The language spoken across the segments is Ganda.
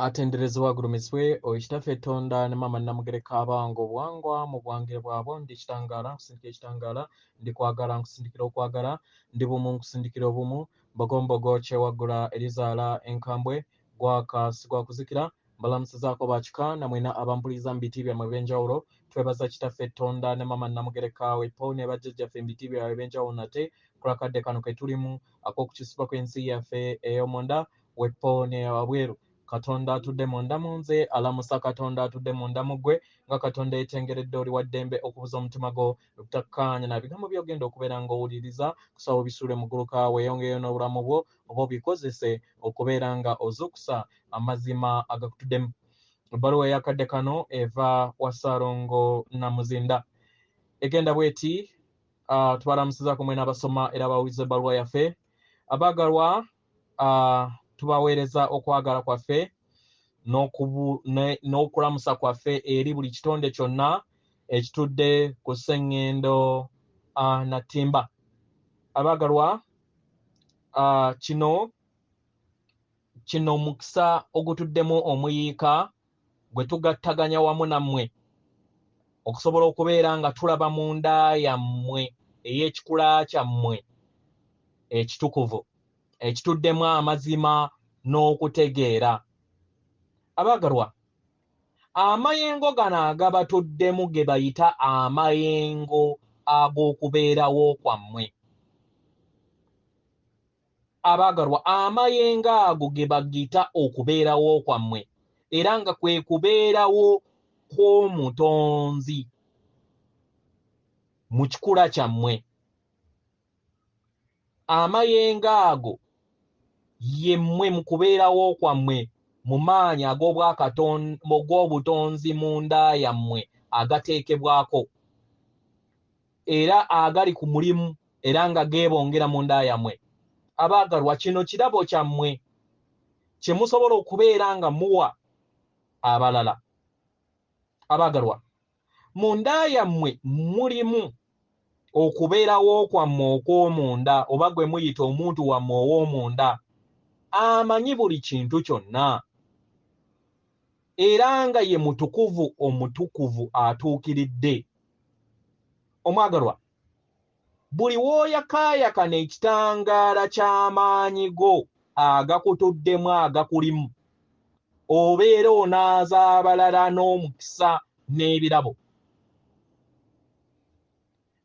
atenderezebwa agulumisibwe oikitaffe Katonda ne mama Namugereka abange obuwangwa mu bwangire bwabo ndi kitangala nkusindikira ekitangala ndi kwagala nkusindikira okwagala ndi bumu nkusindikira obumu mbogombogo kyewaggula erizaala enkambwe gwaka sigwakuzikira mbalamusizaako bakika namwena abampuliza mu biti byammwe ebyenjawulo twebaza kitaffe Katonda ne mama Namugereka wepo ne bajjajjaffe mu biti byabwe ebyenjawulo nate kulakadde kano ke tulimu ak'okukisibwa kw'ensi yaffe ey'omunda wepo ne wabweru Katonda atudde munda mu nze alamusa Katonda atudde munda mu ggwe nga Katonda yetengeredde oli wa ddembe okubuza omutima gwo obutakkaanya na bigambo by'ogenda okubeera ng'owuliriza kusaba obisuule mu gguluka weeyongeyo n'obulamu bwo oba obikozese okubeera nga ozuukusa amazima agakutuddemu. Ebbaluwa eyakadde kano eva wa Ssalongo Namuzinda egenda bweti tubalamusizaako mwena abasoma era abawuliza ebbaluwa yaffe abaagalwa tubaweereza okwagala kwaffe n'okulamusa kwaffe eri buli kitonde kyonna ekitudde ku sseŋŋendo Nattimba. Abaagalwa kino omukisa ogutuddemu omuyiika gwe tugattaganya wamu nammwe okusobola okubeera nga tulaba mu nda yammwe ey'ekikula kyammwe ekitukuvu ekituddemu amazima n'okutegeera. Abaagalwa, amayengo gano agabatuddemu ge bayita amayengo ag'okubeerawo kwammwe. Abaagalwa, amayengo ago ge bagiyita okubeerawo kwammwe era nga kwe kubeerawo kw'omutonzi mu kikula kyammwe. Amayengo ago yemmwe mu kubeerawo kwammwe mu maanyi ag'obutonzi mu nda yammwe agateekebwako era agali ku mulimu era nga geebongera mu nda yammwe. Abaagalwa, kino kirabo kyammwe kye musobola okubeera nga muwa abalala. Abaagalwa, mu nda yammwe mulimu okubeerawo kwammwe okw'omunda oba gwe muyita omuntu wammwe ow'omunda amanyi buli kintu kyonna era nga ye mutukuvu omutukuvu atuukiridde. Omwagalwa, buli w'oyakaayakana ekitangaala ky'amaanyi go agakutuddemu agakulimu obeera onaaza abalala n'omukisa n'ebirabo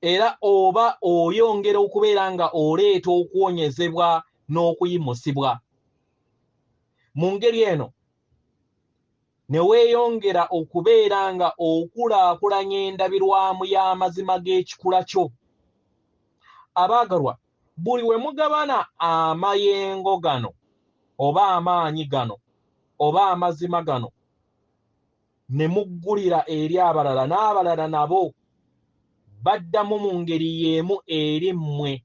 era oba oyongera okubeera nga oleeta okuwonyezebwa n'okuyimusibwa. Mu ngeri eno ne weeyongera okubeera nga okulaakulanya endabirwamu y'amazima g'ekikula kyo. Abaagalwa, buli we mugabana amayengo gano oba amaanyi gano oba amazima gano ne muggulira eri abalala n'abalala nabo baddamu mu ngeri y'emu eri mmwe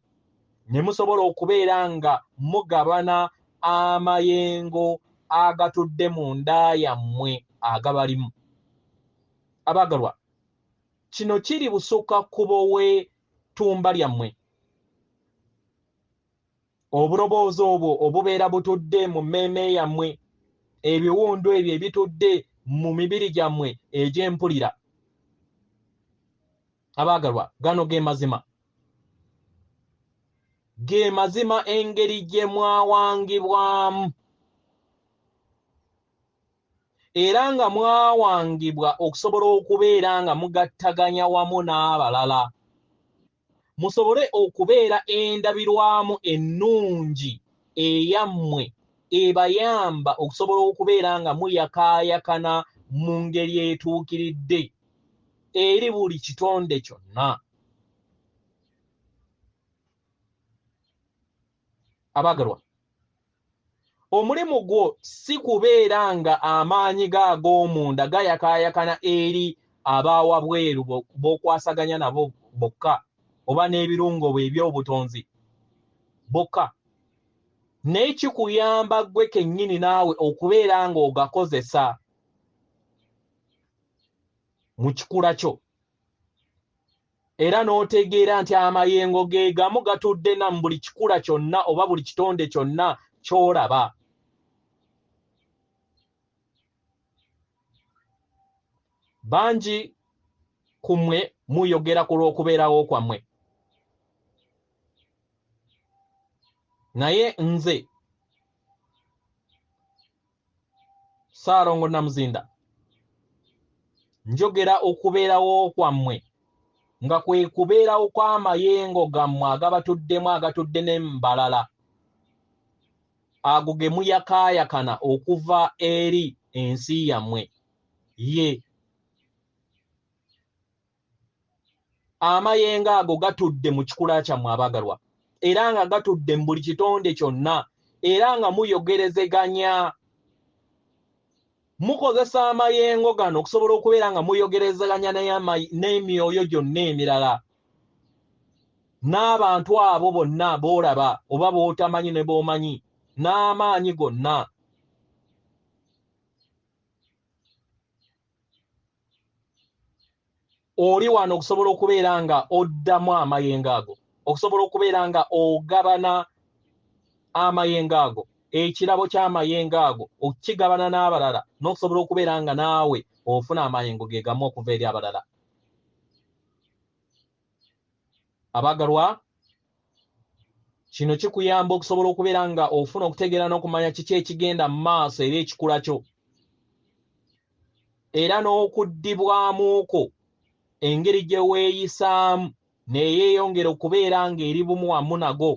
ne musobola okubeera nga mugabana amayengo agatudde mu nda yammwe agabalimu. Abaagalwa, kino kiri busukkakkubo w'ettumba lyammwe. Obuloboozi obwo obubeera butudde mu mmeeme yammwe, ebiwundu ebyo ebitudde mu mibiri gyammwe egy'empulira. Abaagalwa, gano ge mazima. Ge mazima engeri gye mwawangibwamu era nga mwawangibwa okusobola okubeera nga mugattaganya wamu n'abalala musobole okubeera endabirwamu ennungi eyammwe ebayamba okusobola okubeera nga muyakaayakana mu ngeri etuukiridde eri buli kitonde kyonna. Abaagalwa, omulimu gwo si kubeera nga amaanyi g'ag'omunda gayakaayakana eri abaawabweru b'okwasaganya nabo bokka oba n'ebirungo bwe eby'obutonzi bokka, naye kikuyamba ggwe kennyini naawe okubeera ng'ogakozesa mu kikula kyo era n'otegeera nti amayengo ge gamu gatudde na mu buli kikula kyonna oba buli kitonde kyonna ky'olaba. bangi kumwe muyogera ku lw'okubeerawo kwammwe naye nze Ssalongo Namuzinda njogera okubeerawo kwammwe nga kwe kubeerawo kw'amayengo gammwe agabatuddemu agatudde n'embalala ago ge muyakaayakana okuva eri ensi yammwe ye amayengo ago gatudde mu kikula kyammwe abaagalwa era nga gatudde mu buli kitonde kyonna era nga muyogerezeganya mukozesa amayengo gano okusobola okubeera nga muyogerezeganya n'emyoyo gyonna emirala n'abantu abo bonna boolaba oba bootamanyi ne boomanyi n'amaanyi gonna oli wano okusobola okubeera nga oddamu amayengo ago okusobola okubeera nga ogabana amayengo ago ekirabo ky'amayengo ago okigabana n'abalala n'okusobola okubeera nga naawe ofuna amayengo ge gamu okuva eri abalala abaagalwa kino kikuyamba okusobola okubeera nga ofuna okutegeera n'okumanya kiki ekigenda mu maaso eri ekikula kyo era n'okuddibwamuuko engeri gye weeyisaamu neyeeyongera okubeera nga eri bumu wamu nago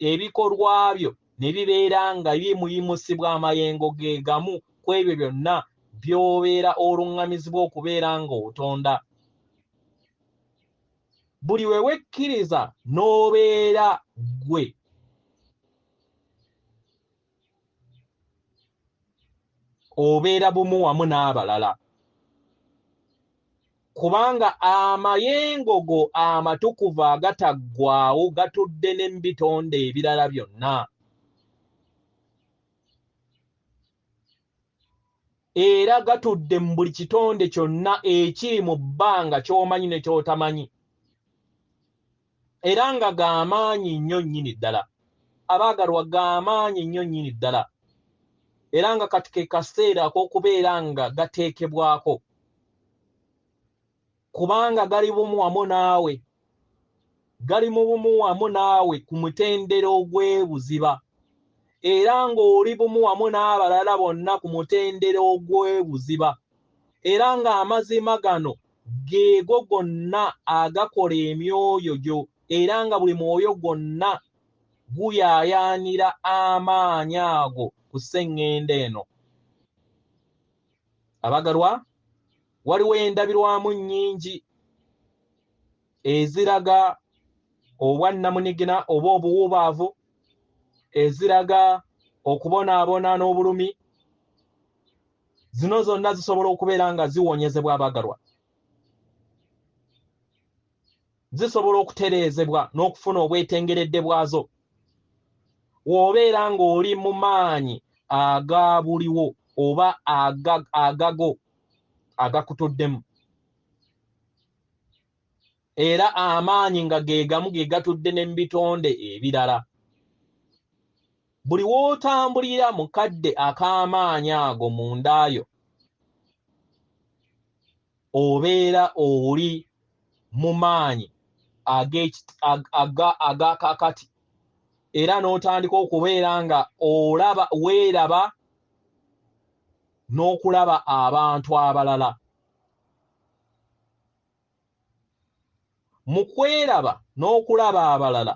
ebikolwa byo ne bibeera nga bimuyimusibwa amayengo ge gamu ku ebyo byonna by'obeera oluŋŋamizibwa okubeera nga otonda buli we wekkiriza n'obeera gwe obeera bumu wamu n'abalala kubanga amayengo go amatukuvu agataggwaawo gatudde ne mu bitonde ebirala byonna era gatudde mu buli kitonde kyonna ekiri mu bbanga ky'omanyi ne ky'otamanyi era nga g'amaanyi nnyo nnyini ddala abaagalwa g'amaanyi nnyo nnyini ddala era nga kati ke kaseera ak'okubeera nga gateekebwako kubanga gali bumu wamu naawe gali mu bumu wamu naawe ku mutendera ogw'ebuziba era ng'oli bumu wamu n'abalala bonna ku mutendera ogw'ebuziba era ng'amazima gano geego gonna agakola emyoyo gyo era nga buli mwoyo gwonna guyaayaanira amaanyi ago ku sseŋŋenda eno abaagalwa waliwo endabirwamu nnyingi eziraga obwannamunigina oba obuwubaavu eziraga okubonaabona n'obulumi zino zonna zisobola okubeera nga ziwonyezebwa abaagalwa zisobola okutereezebwa n'okufuna obwetengeredde bwazo w'obeera ng'oli mu maanyi aga buliwo oba agago agakutuddemu era amaanyi nga ge gamu ge gatudde ne mu bitonde ebirala buli w'otambulira mu kadde ak'amaanyi ago mundaayo obeera oli mu maanyi agakakati era n'otandika okubeera nga weeraba n'okulaba abantu abalala mu kweraba n'okulaba abalala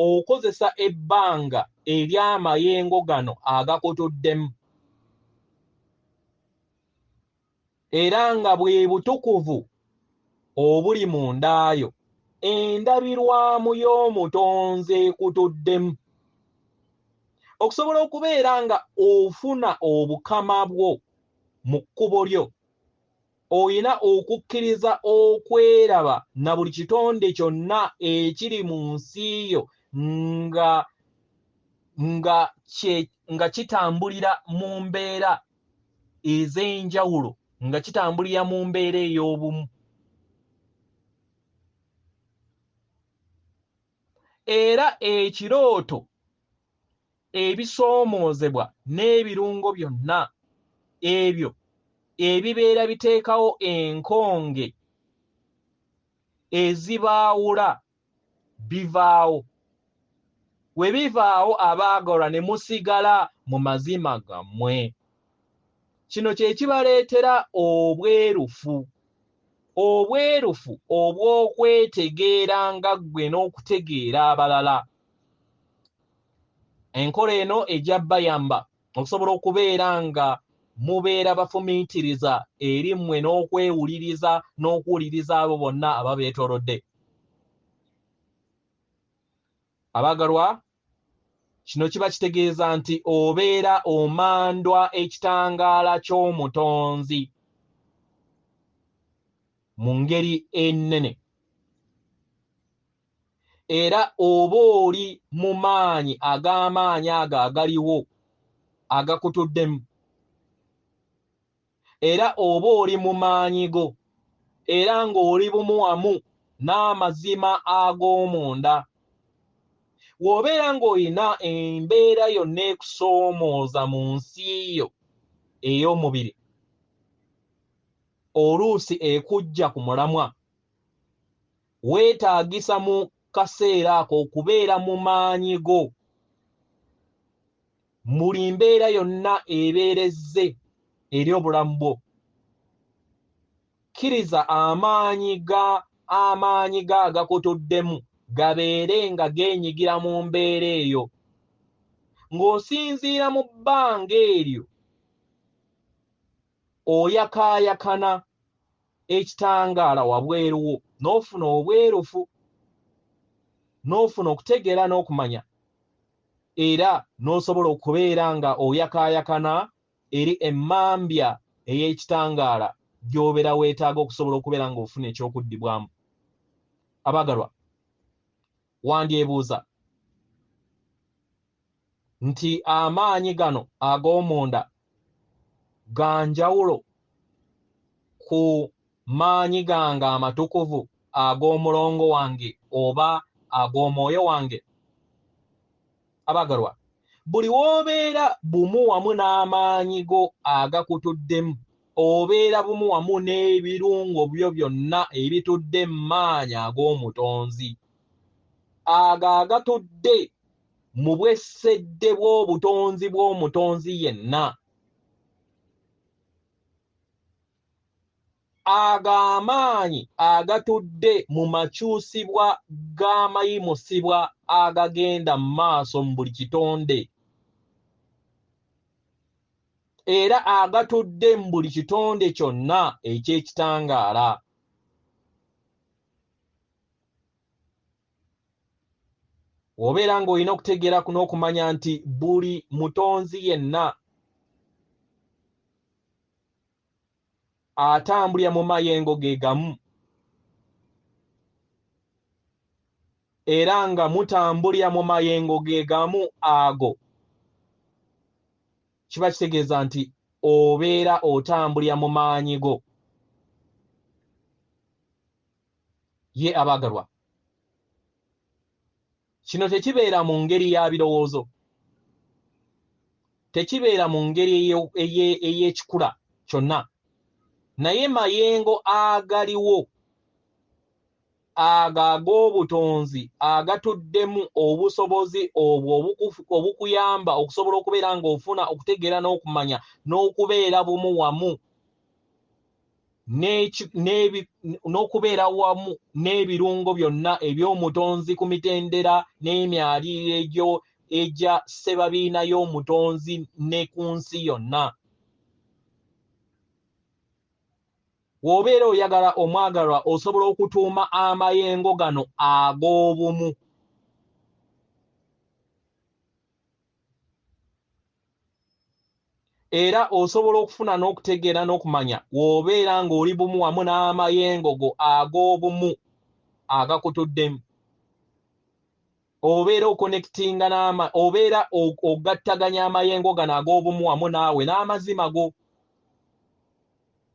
okozesa ebbanga ery'amayengo gano agakutuddemu era nga bwe butukuvu obuli mundaayo endabirwamu y'omutonzi ekutuddemu okusobola okubeera nga ofuna obukama bwo mu kkubo lyo oyina okukkiriza okweraba na buli kitonde kyonna ekiri mu nsi yo nga kitambulira mu mbeera ez'enjawulo nga kitambulira mu mbeera ey'obumu era ekirooto ebisoomoozebwa n'ebirungo byonna ebyo ebibeera biteekawo enkonge ezibaawula bivaawo. We bivaawo abaagalwa ne musigala mu mazima gammwe. Kino kye kibaleetera obwerufu. Obwerufu obw'okwetegeera nga ggwe n'okutegeera abalala. Enkola eno ejja bayamba okusobola okubeera nga mubeera bafumiitiriza eri mmwe n'okwewuliriza n'okuwuliriza abo bonna ababeetoolodde. Abaagalwa, kino kiba kitegeeza nti obeera omandwa ekitangaala ky'omutonzi mu ngeri ennene. Era oba oli mu maanyi ag'amaanyi ago agaliwo agakutuddemu. Era oba oli mu maanyi go era ng'oli bumu wamu n'amazima ag'omunda. W'obeera ng'olina embeera yonna ekusoomooza mu nsi yo ey'omubiri, oluusi ekujja ku mulamwa, weetaagisa mu kaseera ako okubeera mu maanyi go. Buli mbeera yonna ebeerezze eri obulamu bwo. Kkiriza amaanyi ga agakutuddemu gabeere nga geenyigira mu mbeera eyo, ng'osinziira mu bbanga eryo oyakaayakana ekitangaala wabweru wo, n'ofuna obwerufu, n'ofuna okutegeera n'okumanya, era n'osobola okubeera nga oyakaayakana eri emmambya ey'ekitangaala gy'obeera weetaaga okusobola okubeera ng'ofuna ekyokuddibwamu. Abaagalwa, wandyebuuza nti amaanyi gano ag'omunda ga njawulo ku maanyi gange amatukuvu ag'omulongo wange oba ag'omwoyo wange? Abaagalwa, buli w'obeera bumu wamu n'amaanyi go agakutuddemu, obeera bumu wamu n'ebirungo byo byonna ebitudde mu maanyi ag'omutonzi, ago agatudde mu bwessedde bw'obutonzi bw'omutonzi yenna. Ago amaanyi agatudde mu makyusibwa g'amayimusibwa agagenda mu maaso mu buli kitonde, era agatudde mu buli kitonde kyonna eky'ekitangaala. Obeera ng'olina okutegeera n'okumanya nti buli mutonzi yenna atambulira mu mayengo ge gamu, era nga mutambulira mu mayengo ge gamu ago, kiba kitegeeza nti obeera otambulira mu maanyi go. Ye abaagalwa, kino tekibeera mu ngeri ya birowoozo, tekibeera mu ngeri ey'ekikula kyonna, naye mayengo agaliwo ago ag'obutonzi agatuddemu obusobozi obwo obukuyamba okusobola okubeera ng'ofuna okutegeera n'okumanya n'okubeera bumu wamu n'okubeera wamu n'ebirungo byonna eby'omutonzi ku mitendera n'emyaliriro egyo egya ssebabiina y'omutonzi ne ku nsi yonna. W'obeera oyagala omwagalwa osobola okutuuma amayengo gano ag'obumu. Era osobola okufuna n'okutegeera n'okumanya w'obeera ng'oli bumu wamu n'amayengo go ag'obumu agakutuddemu. Obeera okonekitinga obeera ogattaganya amayengo gano ag'obumu wamu naawe n'amazima go.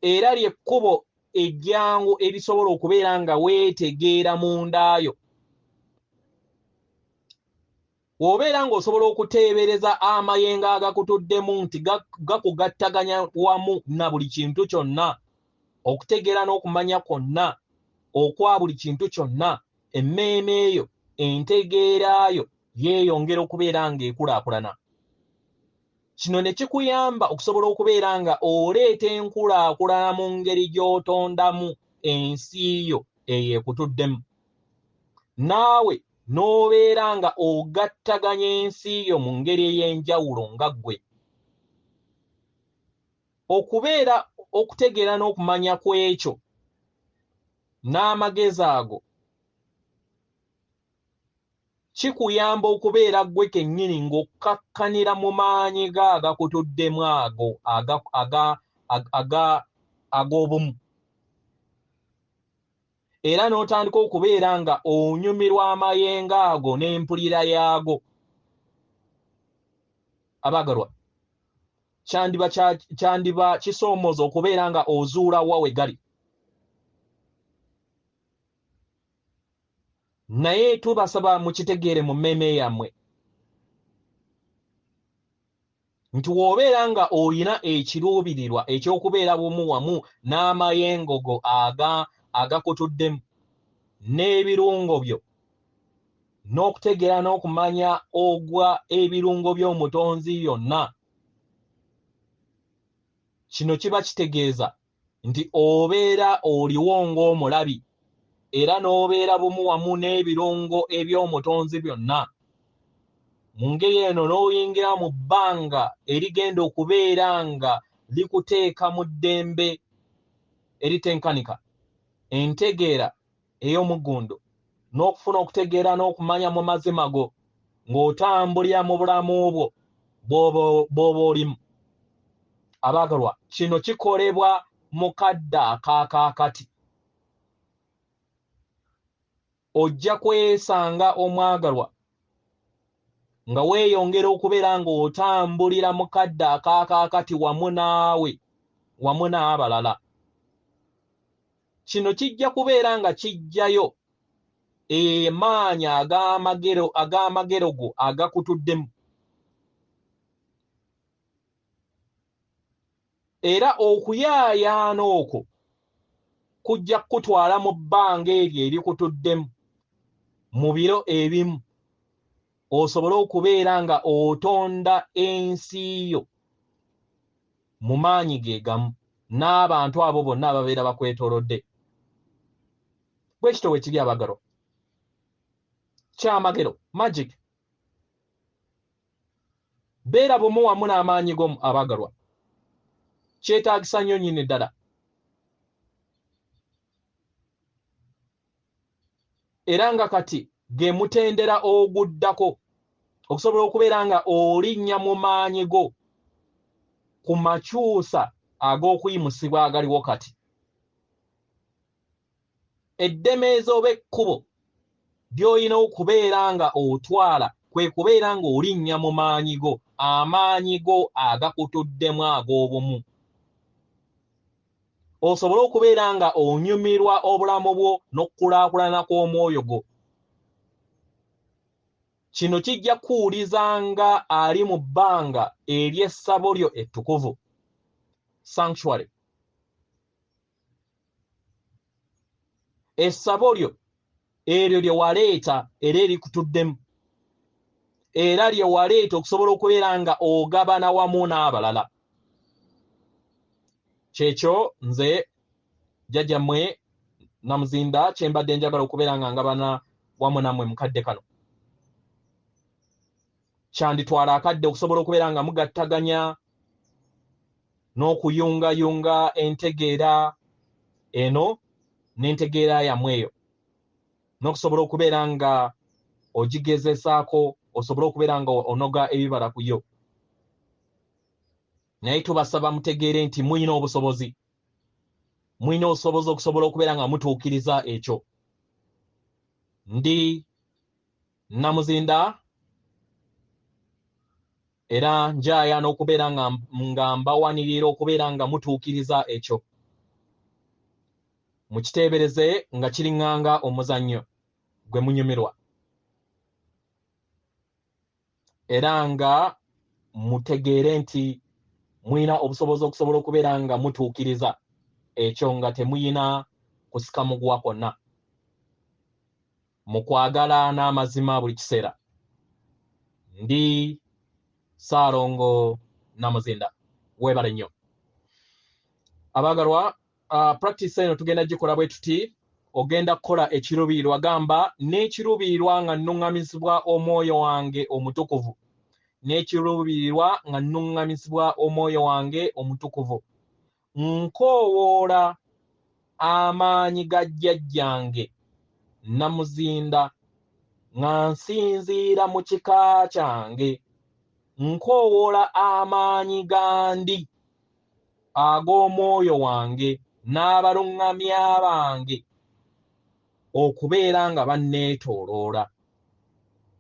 Era ly'ekkubo ejjangu erisobola okubeera nga weetegeera mundaayo. obeera ng'osobola okuteebereza amayengo agakutuddemu nti gakugattaganya wamu na buli kintu kyonna, okutegeera n'okumanya kwonna okwa buli kintu kyonna, emmeeme eyo entegeeraayo yeeyongera okubeera ng'ekulaakulana. Kino ne kikuyamba okusobola okubeera nga oleeta enkulaakulana mu ngeri gy'otondamu ensi yo eyeekutuddemu. Naawe n'obeera nga ogattaganya ensi yo mu ngeri ey'enjawulo nga ggwe. Okubeera okutegeera n'okumanya kw'ekyo n'amagezi ago kikuyamba okubeera ggwe kennyini ng'okkakkanira mu maanyi agakutuddemu ago ag'obumu. Era n'otandika okubeera nga onyumirwa amayengo ago n'empulira yaago. Abaagalwa, kyandiba kisoomooza okubeera nga ozuula wa we gali. Naye tubasaba mukitegeere mu mmeeme yammwe nti w'obeera nga oyina ekiruubirirwa eky'okubeera bumu wamu n'amayengo go agakutuddemu n'ebirungo byo n'okutegeera n'okumanya ogwa ebirungo by'omutonzi yonna, kino kiba kitegeeza nti obeera oliwo ng'omulabi era n'obeera bumu wamu n'ebirungo eby'omutonzi byonna. Mu ngeri eno n'oyingira mu bbanga erigenda okubeera nga likuteeka mu ddembe eritenkanika, entegeera ey'omuggundu n'okufuna okutegeera n'okumanya mu mazima go ng'otambulira mu bulamu bw'oba olimu. Abaagalwa, kino kikolebwa mu kadde akaakakati. Ojja kwesanga omwagalwa nga weeyongera okubeera ng'otambulira mu kadde akaakakati wamu naawe wamu n'abalala. Kino kijja kubeera nga kijjayo amaanyi ag'amagero go agakutuddemu. Era okuyaayaana okwo kujja kutwala mu bbanga eryo erikutuddemu mu biro ebimu osobole okubeera nga otonda ensi yo mu maanyi ge gamu n'abantu abo bonna ababeera bakwetoolodde. Bwe kityo bwe kiri abagalo. Kyamagero, magic. Beera bumu wamu n'amaanyi go abagalwa. Kyetaagisa nnyo nnyini ddala. Era nga kati ge mutendera oguddako okusobola okubeera nga olinnya mu maanyi go ku makyusa ag'okuyimusibwa agaliwo kati. Eddemeeza oba ekkubo ly'olina okubeera nga otwala kwe kubeera nga olinnya mu maanyi go, amaanyi go agakutuddemu ag'obumu. Osobole okubeera nga onyumirwa obulamu bwo n'okukulaakulana kw'omwoyo gwo. Kino kijja kuwulizanga ali mu bbanga ery'essabo lyo ettukuvu, sanctuary. Essabo lyo eryo lye waleeta era erikutuddemu, era lye waleeta okusobola okubeera nga ogabana wamu n'abalala. Kyekyo nze jjajjammwe Namuzinda kye mbadde njagala okubeera nga ngabana wamu nammwe mu kadde kano. Kyanditwala akadde okusobola okubeera nga mugattaganya n'okuyungayunga entegeera eno n'entegeera yammwe eyo, n'okusobola okubeera nga ogigezesaako osobole okubeera nga onoga ebibala ku yo. Naye tubasaba mutegeere nti muyina obusobozi okusobola okubeera nga mutuukiriza ekyo. Ndi Namuzinda era njayaana okubeera nga mbawanirira okubeera nga mutuukiriza ekyo. Mukiteebereze nga kiriŋŋanga omuzannyo gwe munyumirwa. era nga mutegeere nti mwina obusobozi okusobola okubeera nga mutuukiriza ekyo nga temuyina kusika muguwa kwonna mu kwagala n'amazima buli kiseera. Ndi Ssalongo Namuzinda. Webale nnyo. Abagalwa, practice eno tugenda gikola bwe tuti. Ogenda kukola ekiruubirirwa, gamba n'ekiruubirirwa nga nnuŋŋamizibwa omwoyo wange omutukuvu. N'ekiruubirirwa nga nnuŋŋamizibwa omwoyo wange omutukuvu. Nkoowoola amaanyi ga jjajjange Namuzinda nga nsinziira mu kika kyange. Nkoowoola amaanyi gandi ag'omwoyo wange n'abaluŋŋamya bange okubeera nga banneetooloola,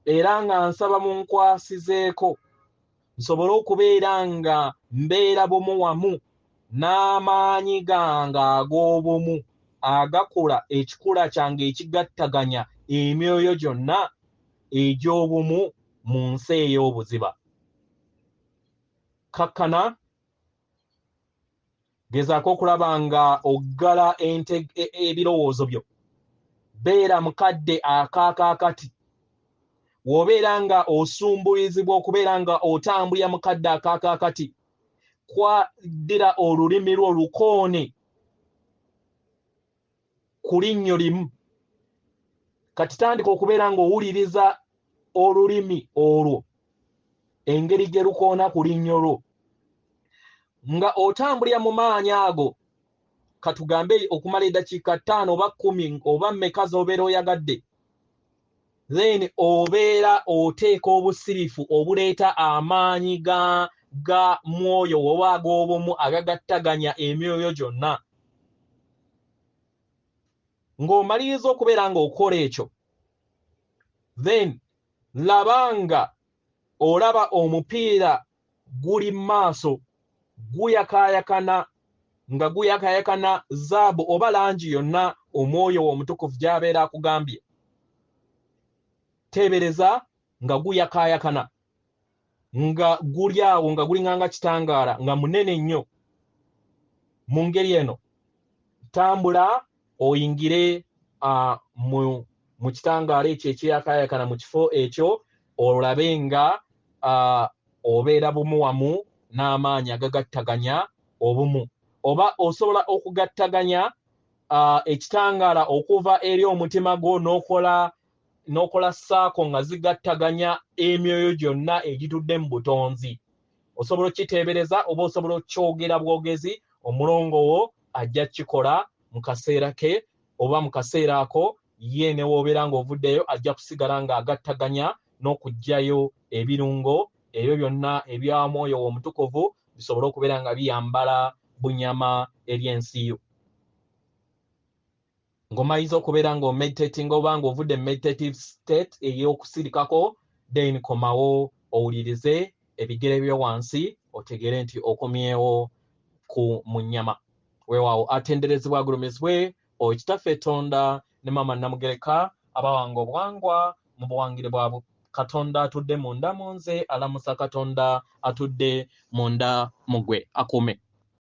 era nga nsaba munkwasizeeko nsobole okubeera nga mbeera bumu wamu n'amaanyi gange ag'obumu agakula ekikula kyange ekigattaganya emyoyo gyonna egy'obumu mu nsi ey'obuziba. Kakkana, gezaako okulaba nga oggala ebirowoozo byo. Beera mukadde akaakakati. W'obeera nga osumbuyizibwa okubeera nga otambulira mukadde akaakakati, kwaddira olulimi lwo lukoone ku linnyo limu. Kati tandika okubeera ng'owuliriza olulimi olwo, engeri gye lukoona ku linnyo lwo, nga otambulira mu maanyi ago, katugambe okumala eddakiika 5 oba 10 oba mmeka z'obeera oyagadde. Then obeera oteeka obusirifu obuleeta amaanyi ga mwoyo oba ag'obumu agagattaganya emyoyo gyonna. Ng'omaliriza okubeera ng'okola ekyo, then labanga olaba omupiira guli maaso guyakaayakana, nga guyakaayakana zaabu oba langi yonna omwoyo omutukuvu gy'abeera akugambye. Teebereza nga guyakaayakana, nga guli awo nga gulinganga kitangaala, nga munene nnyo. Mu ngeri eno tambula oyingire mu kitangaala ekyo ekiyakaayakana, mu kifo ekyo, olabe nga obeera bumu wamu n'amaanyi agagattaganya obumu. Oba osobola okugattaganya ekitangaala okuva eri omutima gwo n'okola ssaako nga zigattaganya emyoyo gyonna egitudde mu butonzi. Osobola okiteebereza oba osobola okukyogera bwogezi, omulongo wo ajja kikola mu kaseera ke oba mu kaseera ako, ye ne w'obeera ng'ovuddeyo ajja kusigala ng'agattaganya n'okuggyayo ebirungo ebyo byonna ebya mwoyo omutukuvu bisobole okubeera nga biyambala bunyama ery'ensi yo. Ng'omaliza okubeera ng'omeditating oba ng'ovudde meditative state ey'okusirikako, then komawo owulirize ebigere byo wansi otegeere nti okomyewo mu nnyama. Weewaawo atenderezebwa agulumizibwe Okitaffe Katonda ne Maama Namugereka abawanga obuwangwa mu buwangire bwabwe. Katonda atudde munda mu nze, alamusa Katonda atudde munda mu ggwe. Akuume.